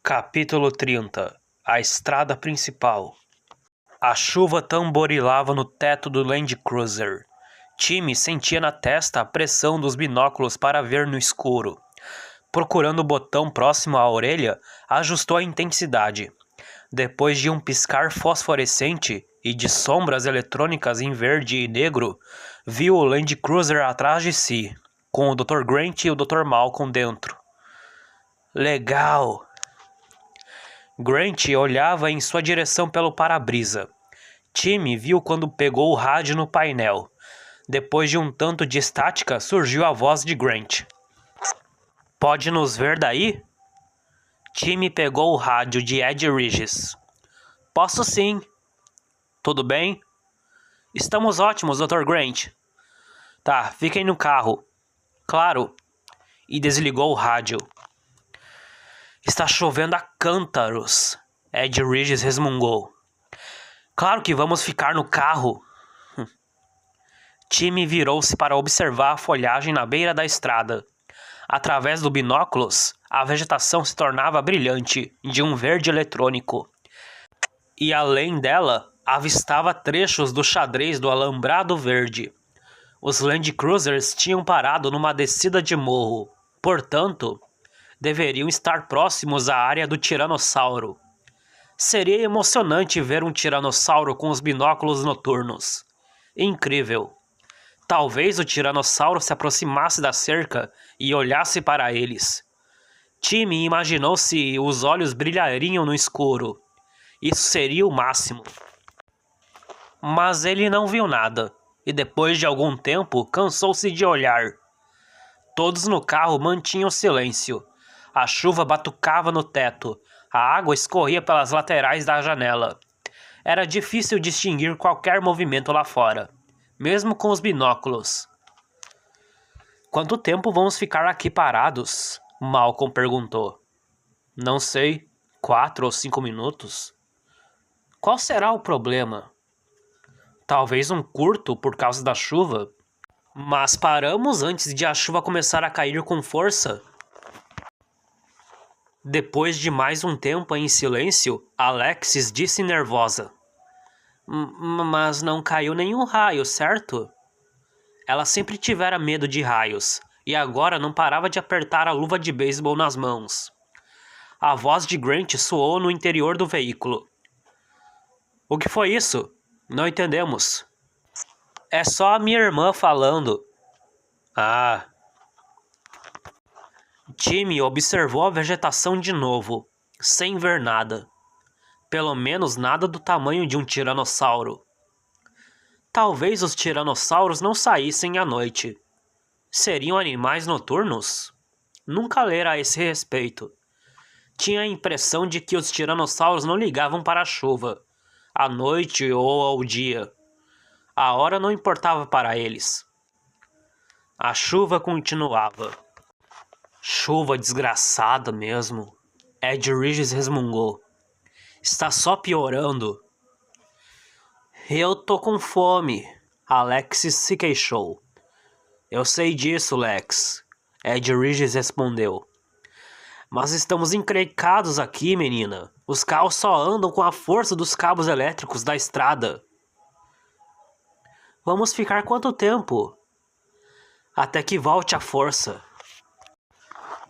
Capítulo 30. A estrada principal. A chuva tamborilava no teto do Land Cruiser. Timmy sentia na testa a pressão dos binóculos para ver no escuro. Procurando o botão próximo à orelha, ajustou a intensidade. Depois de um piscar fosforescente e de sombras eletrônicas em verde e negro, viu o Land Cruiser atrás de si, com o Dr. Grant e o Dr. Malcolm dentro. Legal! Grant olhava em sua direção pelo para-brisa. Timmy viu quando pegou o rádio no painel. Depois de um tanto de estática, surgiu a voz de Grant. Pode nos ver daí? Timmy pegou o rádio de Ed Regis. Posso sim. Tudo bem? Estamos ótimos, Dr. Grant. Tá, fiquem no carro. Claro. E desligou o rádio. Está chovendo a cântaros, Ed Regis resmungou. Claro que vamos ficar no carro. Timmy virou-se para observar a folhagem na beira da estrada. Através do binóculos, a vegetação se tornava brilhante, de um verde eletrônico. E além dela, avistava trechos do xadrez do alambrado verde. Os Land Cruisers tinham parado numa descida de morro. Portanto, deveriam estar próximos à área do tiranossauro. Seria emocionante ver um tiranossauro com os binóculos noturnos. Incrível. Talvez o tiranossauro se aproximasse da cerca e olhasse para eles. Timmy imaginou se os olhos brilhariam no escuro. Isso seria o máximo. Mas ele não viu nada, e depois de algum tempo cansou-se de olhar. Todos no carro mantinham silêncio. A chuva batucava no teto. A água escorria pelas laterais da janela. Era difícil distinguir qualquer movimento lá fora, mesmo com os binóculos. Quanto tempo vamos ficar aqui parados? Malcolm perguntou. Não sei, 4 ou 5 minutos. Qual será o problema? Talvez um curto por causa da chuva. Mas paramos antes de a chuva começar a cair com força. Depois de mais um tempo em silêncio, Alexis disse nervosa. Mas não caiu nenhum raio, certo? Ela sempre tivera medo de raios, e agora não parava de apertar a luva de beisebol nas mãos. A voz de Grant soou no interior do veículo. O que foi isso? Não entendemos. É só a minha irmã falando. Ah... Timmy observou a vegetação de novo, sem ver nada. Pelo menos nada do tamanho de um tiranossauro. Talvez os tiranossauros não saíssem à noite. Seriam animais noturnos? Nunca lera a esse respeito. Tinha a impressão de que os tiranossauros não ligavam para a chuva, à noite ou ao dia. A hora não importava para eles. A chuva continuava. Chuva desgraçada mesmo. Ed Regis resmungou. Está só piorando. Eu tô com fome. Alexis se queixou. Eu sei disso, Lex. Ed Regis respondeu. Mas estamos encrencados aqui, menina. Os carros só andam com a força dos cabos elétricos da estrada. Vamos ficar quanto tempo? Até que volte a força.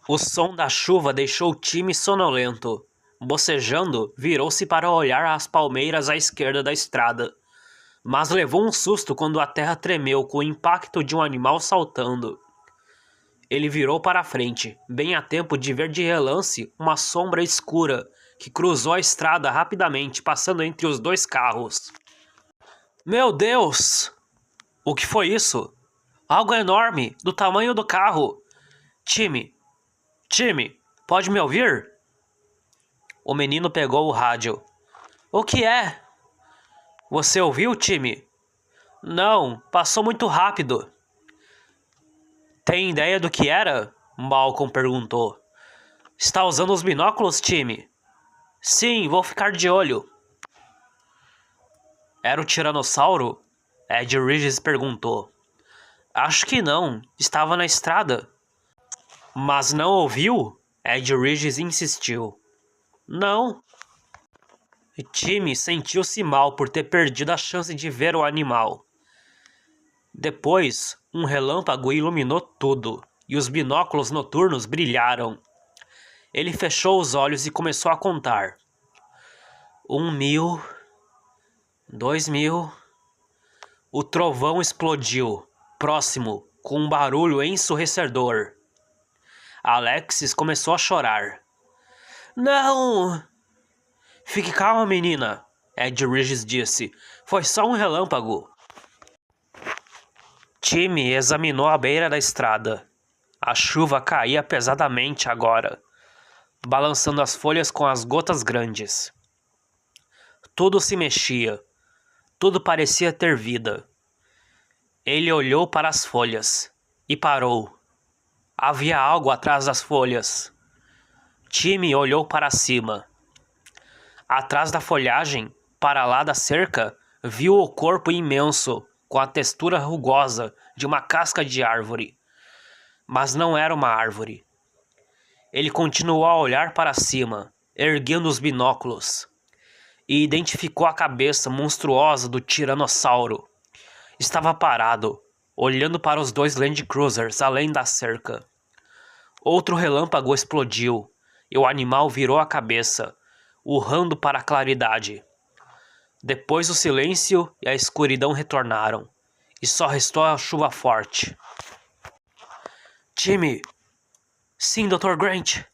O som da chuva deixou Timmy sonolento. Bocejando, virou-se para olhar as palmeiras à esquerda da estrada. Mas levou um susto quando a terra tremeu com o impacto de um animal saltando. Ele virou para a frente, bem a tempo de ver de relance uma sombra escura que cruzou a estrada rapidamente, passando entre os dois carros. Meu Deus! O que foi isso? Algo enorme, do tamanho do carro. Timmy, pode me ouvir? O menino pegou o rádio. O que é? Você ouviu, Timmy? Não, passou muito rápido. Tem ideia do que era? Malcolm perguntou. Está usando os binóculos, Timmy? Sim, vou ficar de olho. Era o tiranossauro? Ed Regis perguntou. Acho que não, estava na estrada. Mas não ouviu? Ed Regis insistiu. Não. Timmy sentiu-se mal por ter perdido a chance de ver o animal. Depois, um relâmpago iluminou tudo, e os binóculos noturnos brilharam. Ele fechou os olhos e começou a contar. 1.000, 2.000... O trovão explodiu, próximo, com um barulho ensurdecedor. Alexis começou a chorar. Não! Fique calma, menina, Ed Regis disse. Foi só um relâmpago. Timmy examinou a beira da estrada. A chuva caía pesadamente agora, balançando as folhas com as gotas grandes. Tudo se mexia. Tudo parecia ter vida. Ele olhou para as folhas e parou. Havia algo atrás das folhas. Timmy olhou para cima. Atrás da folhagem, para lá da cerca, viu o corpo imenso, com a textura rugosa de uma casca de árvore. Mas não era uma árvore. Ele continuou a olhar para cima, erguendo os binóculos, e identificou a cabeça monstruosa do tiranossauro. Estava parado, olhando para os dois Land Cruisers além da cerca. Outro relâmpago explodiu, e o animal virou a cabeça, urrando para a claridade. Depois o silêncio e a escuridão retornaram, e só restou a chuva forte. Timmy! Sim, Dr. Grant.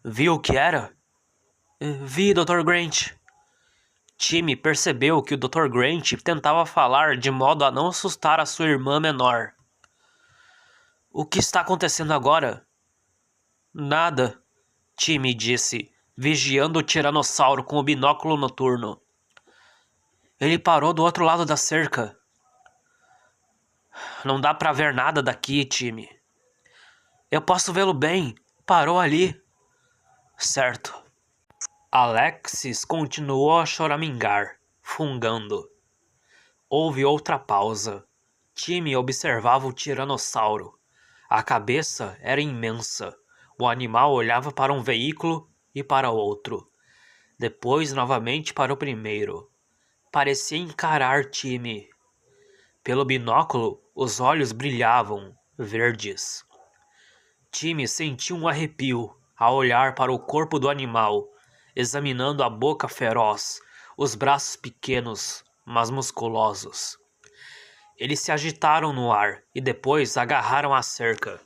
Viu o que era? Vi, Dr. Grant. Timmy percebeu que o Dr. Grant tentava falar de modo a não assustar a sua irmã menor. O que está acontecendo agora? Nada, Timmy disse, vigiando o tiranossauro com o binóculo noturno. Ele parou do outro lado da cerca. Não dá pra ver nada daqui, Timmy. Eu posso vê-lo bem. Parou ali. Certo. Alexis continuou a choramingar, fungando. Houve outra pausa. Timmy observava o tiranossauro. A cabeça era imensa. O animal olhava para um veículo e para outro. Depois novamente para o primeiro. Parecia encarar Timmy. Pelo binóculo, os olhos brilhavam, verdes. Timmy sentiu um arrepio ao olhar para o corpo do animal, examinando a boca feroz, os braços pequenos, mas musculosos. Eles se agitaram no ar e depois agarraram a cerca.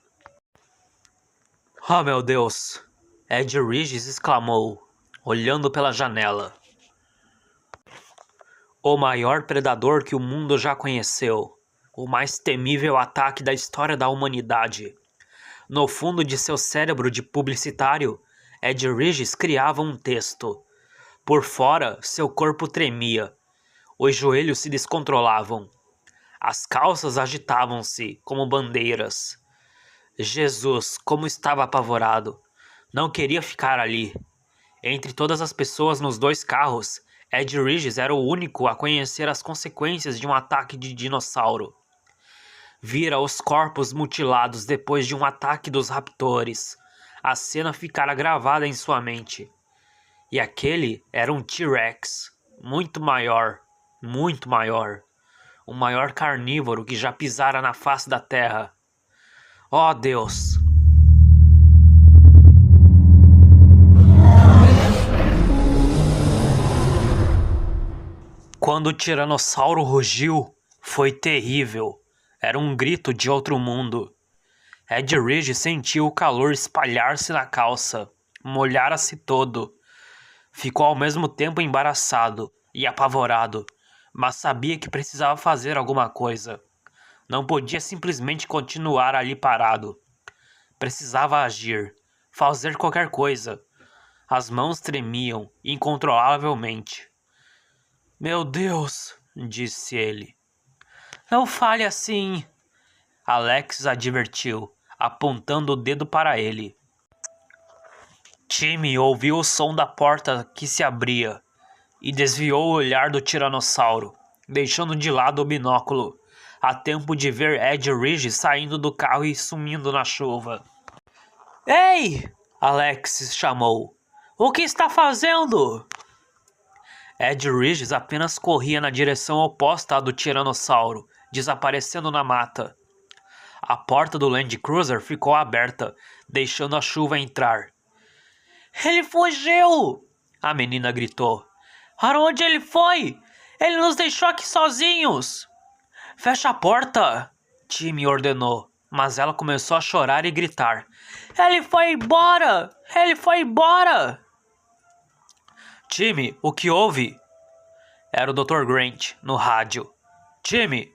Oh, meu Deus! Ed Regis exclamou, olhando pela janela. O maior predador que o mundo já conheceu. O mais temível ataque da história da humanidade. No fundo de seu cérebro de publicitário, Ed Regis criava um texto. Por fora, seu corpo tremia. Os joelhos se descontrolavam. As calças agitavam-se como bandeiras. Jesus, como estava apavorado. Não queria ficar ali. Entre todas as pessoas nos dois carros, Ed Regis era o único a conhecer as consequências de um ataque de dinossauro. Vira os corpos mutilados depois de um ataque dos raptores. A cena ficara gravada em sua mente. E aquele era um T-Rex, muito maior. O maior carnívoro que já pisara na face da terra. Oh, Deus! Quando o tiranossauro rugiu, foi terrível. Era um grito de outro mundo. Ed Regis sentiu o calor espalhar-se na calça. Molhara-se todo. Ficou ao mesmo tempo embaraçado e apavorado, mas sabia que precisava fazer alguma coisa. Não podia simplesmente continuar ali parado. Precisava agir, fazer qualquer coisa. As mãos tremiam incontrolavelmente. Meu Deus, disse ele. Não fale assim, Alex advertiu, apontando o dedo para ele. Timmy ouviu o som da porta que se abria e desviou o olhar do tiranossauro, deixando de lado o binóculo, a tempo de ver Ed Regis saindo do carro e sumindo na chuva. Ei! Alex chamou. O que está fazendo? Ed Regis apenas corria na direção oposta à do tiranossauro, desaparecendo na mata. A porta do Land Cruiser ficou aberta, deixando a chuva entrar. Ele fugiu! A menina gritou. Para onde ele foi? Ele nos deixou aqui sozinhos! Fecha a porta! Timmy ordenou, mas ela começou a chorar e gritar. Ele foi embora! Ele foi embora! Timmy, o que houve? Era o Dr. Grant, no rádio. Timmy!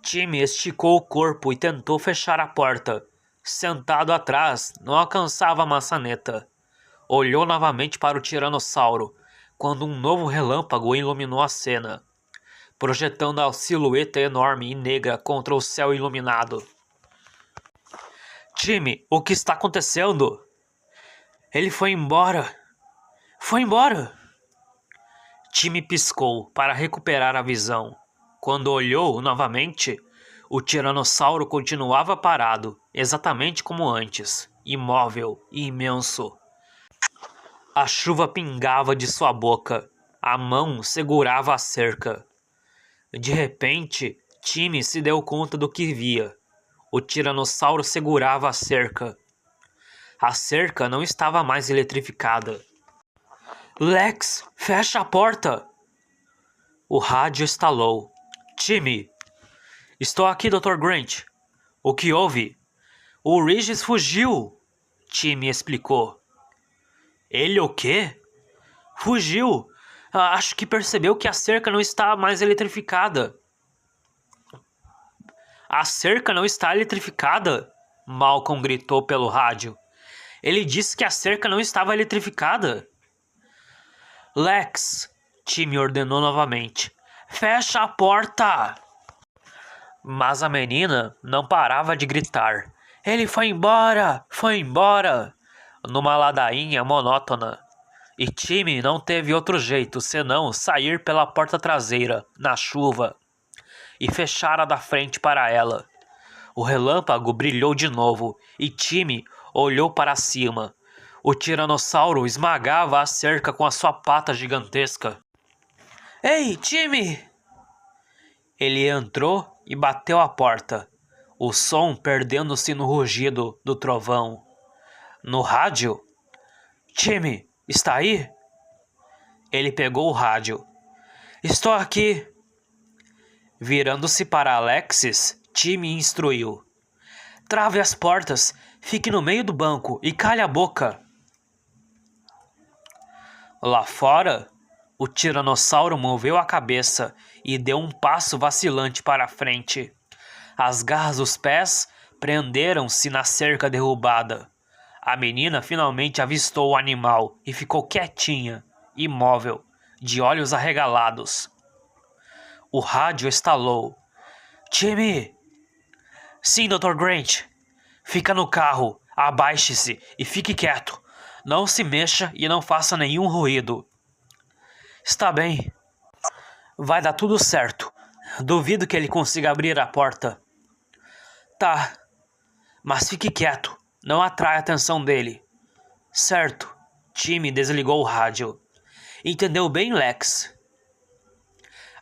Timmy esticou o corpo e tentou fechar a porta. Sentado atrás, não alcançava a maçaneta. Olhou novamente para o tiranossauro, quando um novo relâmpago iluminou a cena, projetando a silhueta enorme e negra contra o céu iluminado. Timmy, o que está acontecendo? Ele foi embora. Foi embora. Timmy piscou para recuperar a visão. Quando olhou novamente, o tiranossauro continuava parado, exatamente como antes, imóvel e imenso. A chuva pingava de sua boca. A mão segurava a cerca. De repente, Timmy se deu conta do que via. O tiranossauro segurava a cerca. A cerca não estava mais eletrificada. Lex, fecha a porta! O rádio estalou. Timmy! Estou aqui, Dr. Grant. O que houve? O Regis fugiu! Timmy explicou. Ele o quê? Fugiu! Acho que percebeu que a cerca não está mais eletrificada. A cerca não está eletrificada? Malcolm gritou pelo rádio. Ele disse que a cerca não estava eletrificada. Lex, Timmy ordenou novamente. Fecha a porta! Mas a menina não parava de gritar. Ele foi embora! Foi embora! Numa ladainha monótona. E Timmy não teve outro jeito senão sair pela porta traseira, na chuva, e fechar a da frente para ela. O relâmpago brilhou de novo e Timmy olhou para cima. O tiranossauro esmagava a cerca com a sua pata gigantesca. Ei, Timmy! Ele entrou e bateu a porta, o som perdendo-se no rugido do trovão. No rádio? Timmy, está aí? Ele pegou o rádio. Estou aqui. Virando-se para Alexis, Timmy instruiu. Trave as portas, fique no meio do banco e calhe a boca. Lá fora, o tiranossauro moveu a cabeça e deu um passo vacilante para a frente. As garras dos pés prenderam-se na cerca derrubada. A menina finalmente avistou o animal e ficou quietinha, imóvel, de olhos arregalados. O rádio estalou. Timmy! Sim, Dr. Grant. Fica no carro, abaixe-se e fique quieto. Não se mexa e não faça nenhum ruído. Está bem. Vai dar tudo certo. Duvido que ele consiga abrir a porta. Tá. Mas fique quieto. Não atrai a atenção dele. Certo. Timmy desligou o rádio. Entendeu bem, Lex?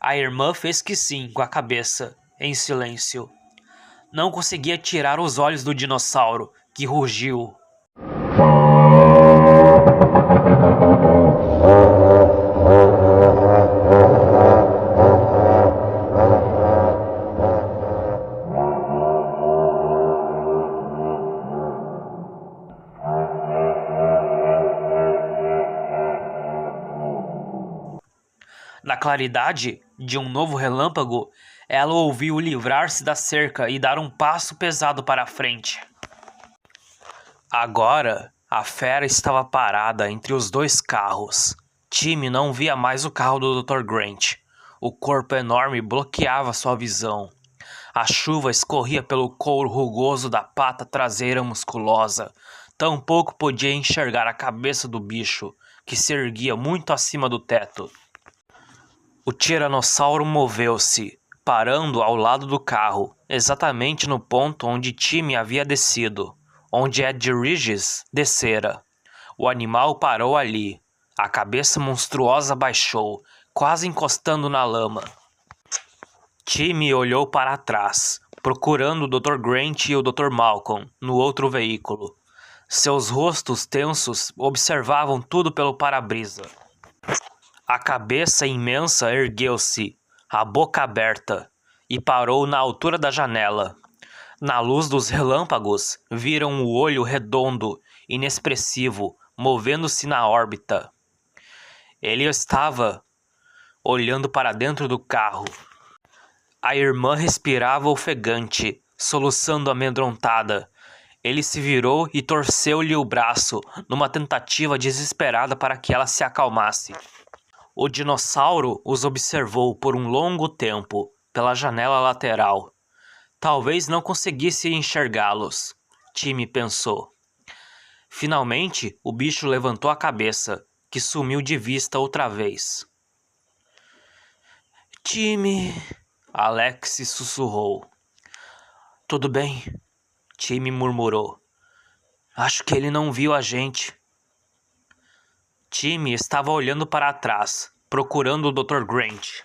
A irmã fez que sim com a cabeça, em silêncio. Não conseguia tirar os olhos do dinossauro, que rugiu. Na claridade de um novo relâmpago, ela ouviu livrar-se da cerca e dar um passo pesado para a frente. Agora, a fera estava parada entre os dois carros. Timmy não via mais o carro do Dr. Grant. O corpo enorme bloqueava sua visão. A chuva escorria pelo couro rugoso da pata traseira musculosa. Tampouco podia enxergar a cabeça do bicho, que se erguia muito acima do teto. O tiranossauro moveu-se, parando ao lado do carro, exatamente no ponto onde Timmy havia descido, onde Ed Regis descera. O animal parou ali. A cabeça monstruosa baixou, quase encostando na lama. Timmy olhou para trás, procurando o Dr. Grant e o Dr. Malcolm no outro veículo. Seus rostos tensos observavam tudo pelo para-brisa. A cabeça imensa ergueu-se, a boca aberta, e parou na altura da janela. Na luz dos relâmpagos, viram o olho redondo, inexpressivo, movendo-se na órbita. Ele estava olhando para dentro do carro. A irmã respirava ofegante, soluçando amedrontada. Ele se virou e torceu-lhe o braço, numa tentativa desesperada para que ela se acalmasse. O dinossauro os observou por um longo tempo, pela janela lateral. Talvez não conseguisse enxergá-los, Timmy pensou. Finalmente, o bicho levantou a cabeça, que sumiu de vista outra vez. Timmy, Alex sussurrou. Tudo bem, Timmy murmurou. Acho que ele não viu a gente. Timmy estava olhando para trás, procurando o Dr. Grant.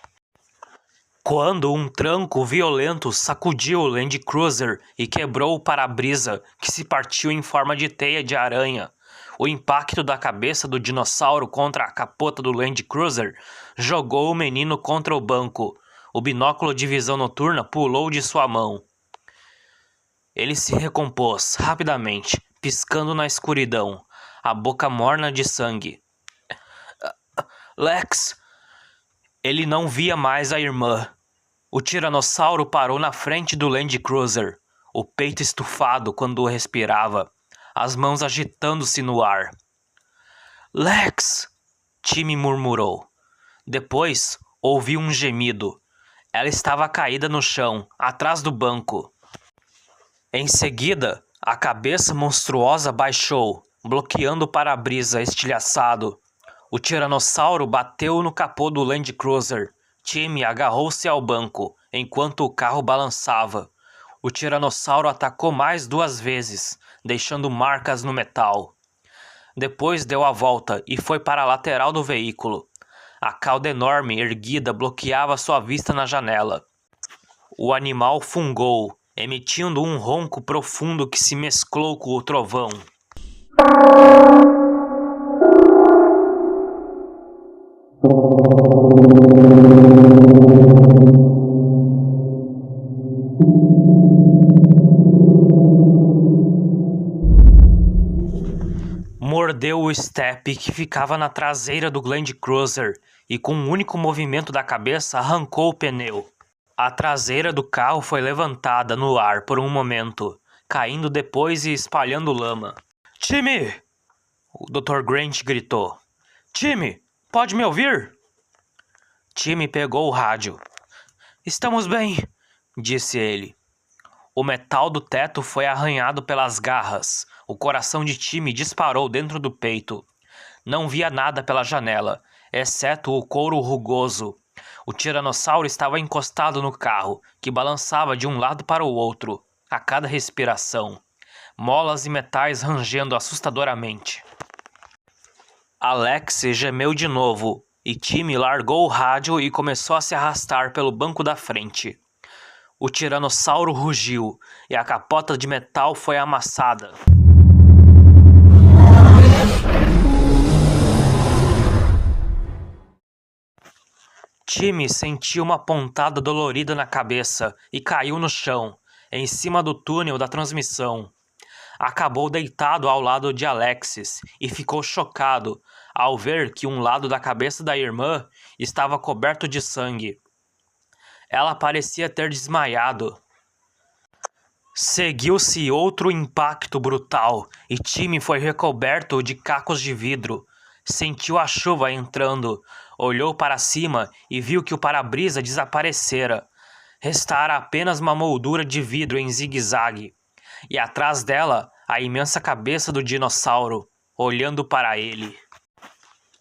Quando um tranco violento sacudiu o Land Cruiser e quebrou o para-brisa, que se partiu em forma de teia de aranha. O impacto da cabeça do dinossauro contra a capota do Land Cruiser jogou o menino contra o banco. O binóculo de visão noturna pulou de sua mão. Ele se recompôs rapidamente, piscando na escuridão, a boca morna de sangue. Lex! Ele não via mais a irmã. O tiranossauro parou na frente do Land Cruiser, o peito estufado quando respirava, as mãos agitando-se no ar. Lex! Timmy murmurou. Depois, ouviu um gemido. Ela estava caída no chão, atrás do banco. Em seguida, a cabeça monstruosa baixou, bloqueando o para-brisa estilhaçado. O tiranossauro bateu no capô do Land Cruiser. Timmy agarrou-se ao banco, enquanto o carro balançava. O tiranossauro atacou mais 2 vezes, deixando marcas no metal. Depois deu a volta e foi para a lateral do veículo. A cauda enorme erguida bloqueava sua vista na janela. O animal fungou, emitindo um ronco profundo que se mesclou com o trovão. Mordeu o step que ficava na traseira do Land Cruiser e com um único movimento da cabeça arrancou o pneu. A traseira do carro foi levantada no ar por um momento, caindo depois e espalhando lama. Timmy! O Dr. Grant gritou. Timmy, pode me ouvir? Timmy pegou o rádio. Estamos bem, disse ele. O metal do teto foi arranhado pelas garras. O coração de Timmy disparou dentro do peito. Não via nada pela janela, exceto o couro rugoso. O tiranossauro estava encostado no carro, que balançava de um lado para o outro, a cada respiração. Molas e metais rangendo assustadoramente. Alex gemeu de novo, e Timmy largou o rádio e começou a se arrastar pelo banco da frente. O tiranossauro rugiu, e a capota de metal foi amassada. Timmy sentiu uma pontada dolorida na cabeça e caiu no chão, em cima do túnel da transmissão. Acabou deitado ao lado de Alexis e ficou chocado ao ver que um lado da cabeça da irmã estava coberto de sangue. Ela parecia ter desmaiado. Seguiu-se outro impacto brutal e Timmy foi recoberto de cacos de vidro. Sentiu a chuva entrando, olhou para cima e viu que o para-brisa desaparecera. Restara apenas uma moldura de vidro em zigue-zague, e atrás dela a imensa cabeça do dinossauro, olhando para ele.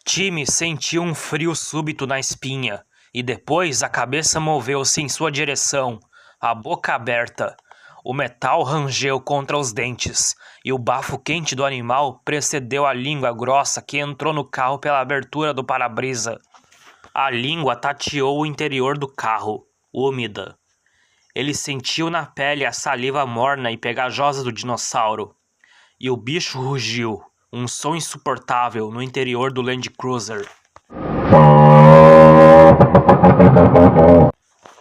Timmy sentiu um frio súbito na espinha, e depois a cabeça moveu-se em sua direção, a boca aberta. O metal rangeu contra os dentes, e o bafo quente do animal precedeu a língua grossa que entrou no carro pela abertura do para-brisa. A língua tateou o interior do carro, úmida. Ele sentiu na pele a saliva morna e pegajosa do dinossauro. E o bicho rugiu, um som insuportável no interior do Land Cruiser.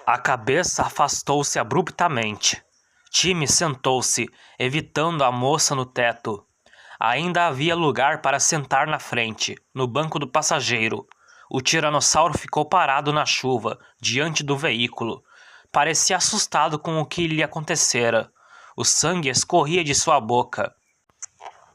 A cabeça afastou-se abruptamente. Timmy sentou-se, evitando a moça no teto. Ainda havia lugar para sentar na frente, no banco do passageiro. O tiranossauro ficou parado na chuva, diante do veículo. Parecia assustado com o que lhe acontecera. O sangue escorria de sua boca.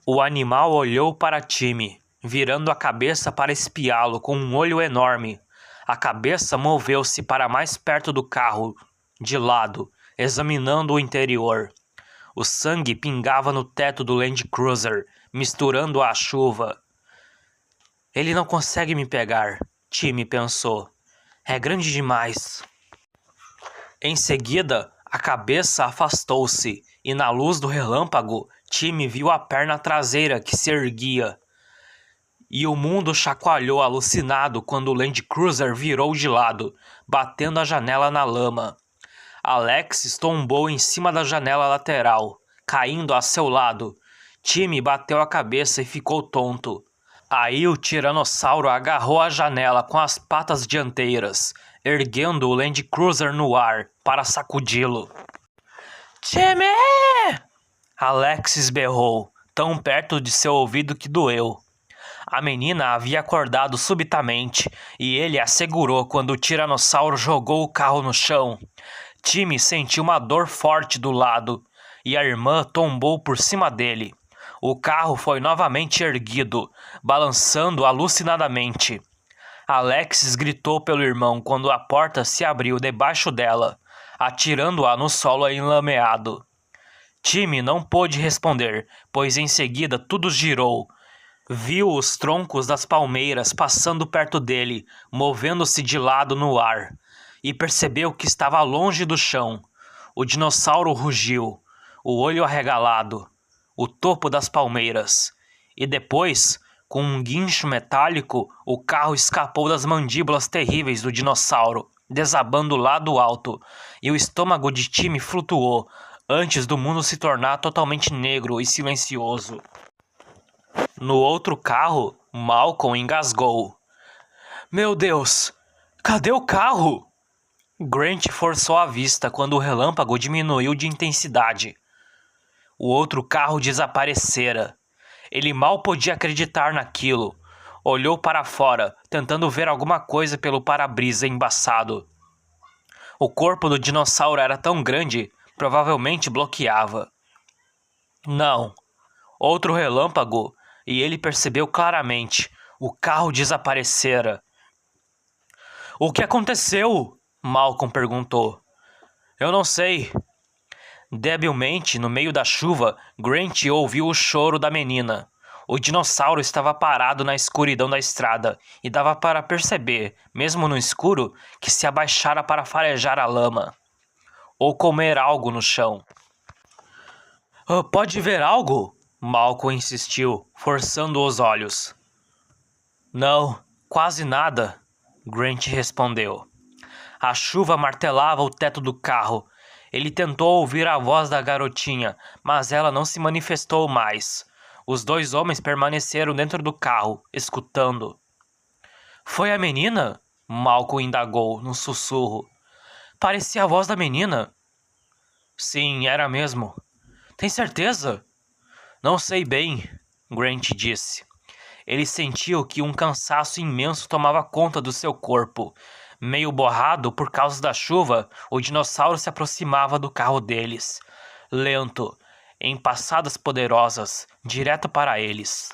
O animal olhou para Timmy, virando a cabeça para espiá-lo com um olho enorme. A cabeça moveu-se para mais perto do carro, de lado, examinando o interior. O sangue pingava no teto do Land Cruiser, misturando à chuva. Ele não consegue me pegar, Timmy pensou. É grande demais. Em seguida, a cabeça afastou-se e na luz do relâmpago, Timmy viu a perna traseira que se erguia. E o mundo chacoalhou alucinado quando o Land Cruiser virou de lado, batendo a janela na lama. Alex tombou em cima da janela lateral, caindo a seu lado. Timmy bateu a cabeça e ficou tonto. Aí o tiranossauro agarrou a janela com as patas dianteiras, erguendo o Land Cruiser no ar para sacudi-lo. Timmy! Alex berrou, tão perto de seu ouvido que doeu. A menina havia acordado subitamente e ele a segurou quando o tiranossauro jogou o carro no chão. Timmy sentiu uma dor forte do lado e a irmã tombou por cima dele. O carro foi novamente erguido, balançando alucinadamente. Alexis gritou pelo irmão quando a porta se abriu debaixo dela, atirando-a no solo enlameado. Timmy não pôde responder, pois em seguida tudo girou. Viu os troncos das palmeiras passando perto dele, movendo-se de lado no ar, e percebeu que estava longe do chão. O dinossauro rugiu, o olho arregalado, o topo das palmeiras, e depois, com um guincho metálico, o carro escapou das mandíbulas terríveis do dinossauro, desabando lá do alto, e o estômago de Timmy flutuou, antes do mundo se tornar totalmente negro e silencioso. No outro carro, Malcolm engasgou. Meu Deus! Cadê o carro? Grant forçou a vista quando o relâmpago diminuiu de intensidade. O outro carro desaparecera. Ele mal podia acreditar naquilo. Olhou para fora, tentando ver alguma coisa pelo para-brisa embaçado. O corpo do dinossauro era tão grande, provavelmente bloqueava. Não. Outro relâmpago, e ele percebeu claramente. O carro desaparecera. O que aconteceu? Malcolm perguntou. Eu não sei. Debilmente, no meio da chuva, Grant ouviu o choro da menina. O dinossauro estava parado na escuridão da estrada e dava para perceber, mesmo no escuro, que se abaixara para farejar a lama. Ou comer algo no chão. Pode ver algo? Malcolm insistiu, forçando os olhos. Não, quase nada, Grant respondeu. A chuva martelava o teto do carro. Ele tentou ouvir a voz da garotinha, mas ela não se manifestou mais. Os dois homens permaneceram dentro do carro, escutando. Foi a menina? Malcolm indagou, num sussurro. Parecia a voz da menina. Sim, era mesmo. Tem certeza? Não sei bem, Grant disse. Ele sentiu que um cansaço imenso tomava conta do seu corpo. Meio borrado por causa da chuva, o dinossauro se aproximava do carro deles. Lento, em passadas poderosas, direto para eles.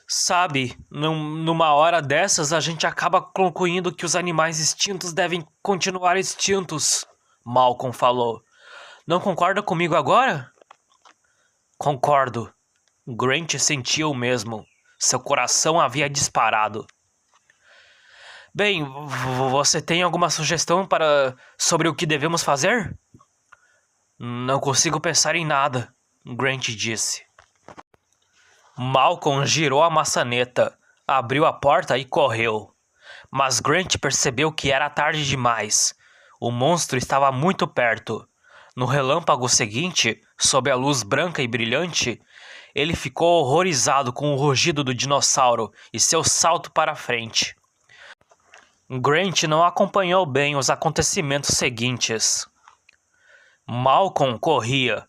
Sabe, numa hora dessas a gente acaba concluindo que os animais extintos devem continuar extintos, Malcolm falou. Não concorda comigo agora? Concordo. Grant sentiu o mesmo. Seu coração havia disparado. Bem, você tem alguma sugestão sobre o que devemos fazer? Não consigo pensar em nada, Grant disse. Malcolm girou a maçaneta, abriu a porta e correu. Mas Grant percebeu que era tarde demais. O monstro estava muito perto. No relâmpago seguinte, sob a luz branca e brilhante, ele ficou horrorizado com o rugido do dinossauro e seu salto para frente. Grant não acompanhou bem os acontecimentos seguintes. Malcolm corria,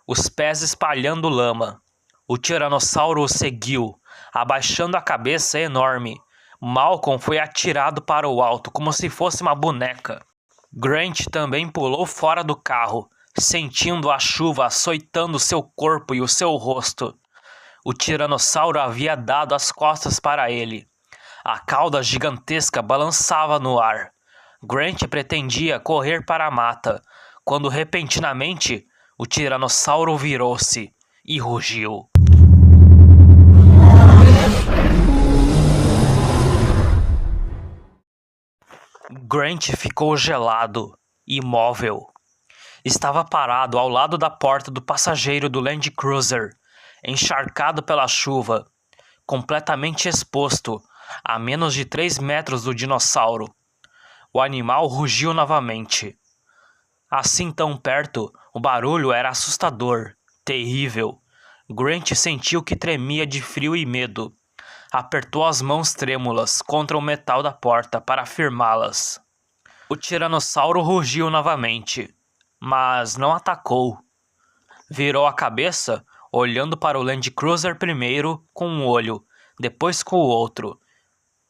os pés espalhando lama. O tiranossauro o seguiu, abaixando a cabeça enorme. Malcolm foi atirado para o alto como se fosse uma boneca. Grant também pulou fora do carro, sentindo a chuva açoitando seu corpo e o seu rosto. O tiranossauro havia dado as costas para ele. A cauda gigantesca balançava no ar. Grant pretendia correr para a mata, quando repentinamente o tiranossauro virou-se e rugiu. Grant ficou gelado, imóvel. Estava parado ao lado da porta do passageiro do Land Cruiser, encharcado pela chuva, completamente exposto, a menos de 3 metros do dinossauro. O animal rugiu novamente. Assim tão perto, o barulho era assustador, terrível. Grant sentiu que tremia de frio e medo. Apertou as mãos trêmulas contra o metal da porta para firmá-las. O tiranossauro rugiu novamente, mas não atacou. Virou a cabeça, olhando para o Land Cruiser primeiro com um olho, depois com o outro,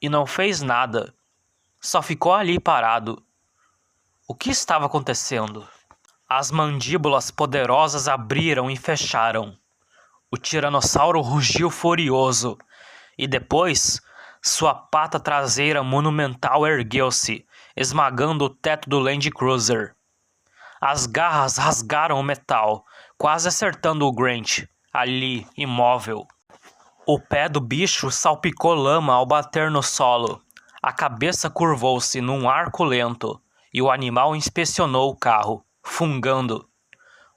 e não fez nada. Só ficou ali parado. O que estava acontecendo? As mandíbulas poderosas abriram e fecharam. O tiranossauro rugiu furioso, e depois sua pata traseira monumental ergueu-se, esmagando o teto do Land Cruiser. As garras rasgaram o metal, quase acertando o Grant, ali, imóvel. O pé do bicho salpicou lama ao bater no solo. A cabeça curvou-se num arco lento, e o animal inspecionou o carro, fungando.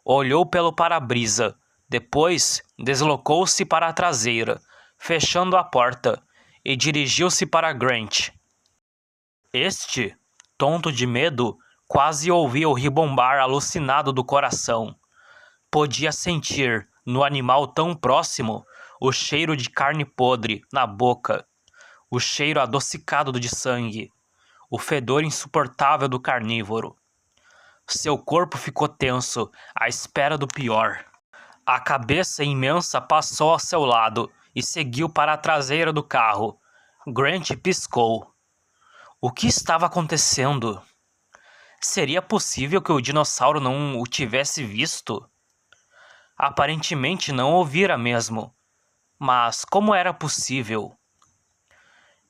Olhou pelo para-brisa, depois deslocou-se para a traseira, fechando a porta, e dirigiu-se para Grant. Este, tonto de medo, quase ouvia o ribombar alucinado do coração. Podia sentir, no animal tão próximo, o cheiro de carne podre na boca, o cheiro adocicado de sangue, o fedor insuportável do carnívoro. Seu corpo ficou tenso, à espera do pior. A cabeça imensa passou ao seu lado e seguiu para a traseira do carro. Grant piscou. O que estava acontecendo? Seria possível que o dinossauro não o tivesse visto? Aparentemente não ouvira mesmo. Mas como era possível?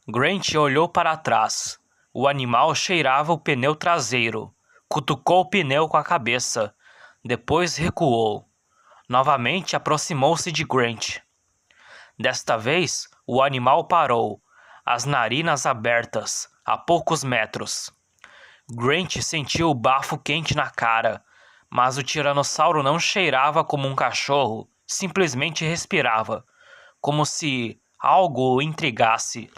Grant olhou para trás. O animal cheirava o pneu traseiro. Cutucou o pneu com a cabeça. Depois recuou. Novamente aproximou-se de Grant. Desta vez, o animal parou, as narinas abertas, a poucos metros. Grant sentiu o bafo quente na cara, mas o tiranossauro não cheirava como um cachorro, simplesmente respirava, como se algo o intrigasse.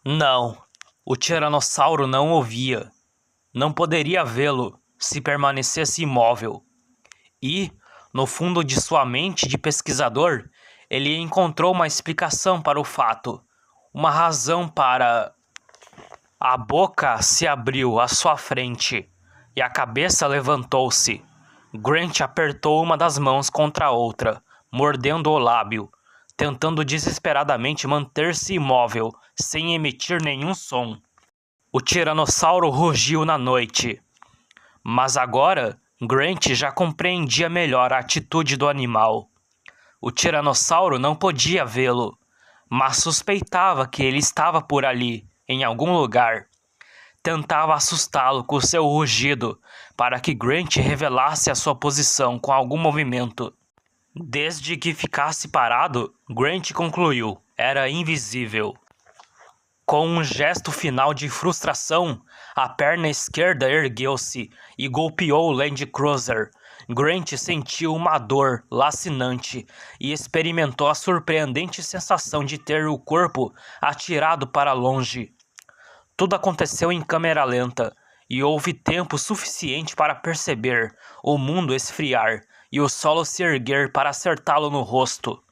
Não, o tiranossauro não ouvia. Não poderia vê-lo se permanecesse imóvel. E, no fundo de sua mente de pesquisador, ele encontrou uma explicação para o fato, uma razão para... A boca se abriu à sua frente e a cabeça levantou-se. Grant apertou uma das mãos contra a outra, mordendo o lábio, tentando desesperadamente manter-se imóvel, sem emitir nenhum som. O tiranossauro rugiu na noite. Mas agora, Grant já compreendia melhor a atitude do animal. O tiranossauro não podia vê-lo, mas suspeitava que ele estava por ali, em algum lugar. Tentava assustá-lo com seu rugido, para que Grant revelasse a sua posição com algum movimento. Desde que ficasse parado, Grant concluiu, era invisível. Com um gesto final de frustração, a perna esquerda ergueu-se e golpeou o Land Cruiser, Grant sentiu uma dor lacinante e experimentou a surpreendente sensação de ter o corpo atirado para longe. Tudo aconteceu em câmera lenta, e houve tempo suficiente para perceber o mundo esfriar e o solo se erguer para acertá-lo no rosto.